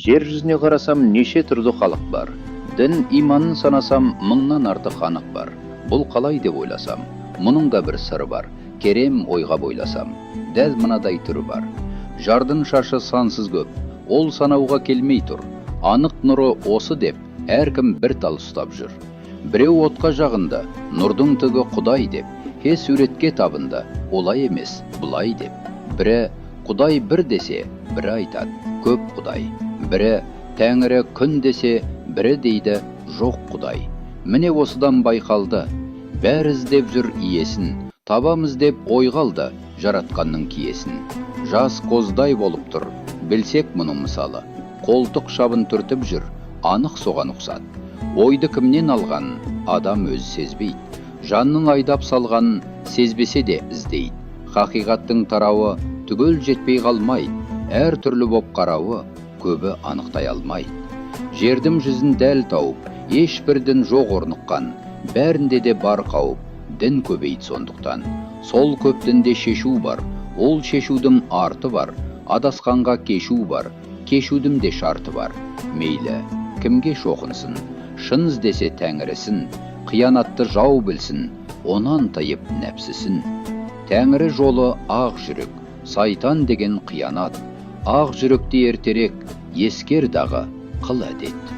Жер жүзіне қарасам, неше түрлі халық бар. Дін иманын санасам, мыңнан артық анық бар. Бұл қалай деп ойласам, мұның да бір сыры бар. Керем ойға бойласам, дәл мынадай түрі бар. Жардың шашы сансыз көп, ол санауға келмей тұр. Анық нұры осы деп, әркім бір тал ұстап жүр. Біреу отқа жағында, нұрдың түгі Құдай деп, суретке табында, олай емес, бұлай деп. Бірі Құдай бір десе, бірі айтады, көп Құдай. Бірі Тәңірі күн десе, бірі дейді, жоқ Құдай. Міне осыдан байқалды, бәрі іздеп жүр иесін, табамыз деп ойғалды жаратқанның киесін. Жас қоздай болып тұр, білсек мұның мысалы, қолтық шабын түртіп жүр, анық соған ұқсат. Ойды кімнен алған, адам өзі сезбейді. Жанның айдап салған, сезбесе де іздейді. Хақиқаттың тарауы түгел жетпей қалмайды, әр түрлі боп қарауы көбі анықтай алмайды. Жердің жүзін дәл тауып, ешбірдің жоқ орныққан, бәрінде де бар қауып, дін көбейді сондықтан. Сол көп дінде шешу бар, ол шешудің арты бар, адасқанға кешу бар, кешудің де шарты бар. Мейлі, кімге шоқынсын, шын іздесе тәңірісін, қиянатты жау білсін, онан тайып нәпсісін. Тәңірі жолы ақ жүрек, сайтан деген қиянат, ақ жүректі ертерек, ескер дағы қыл әдет.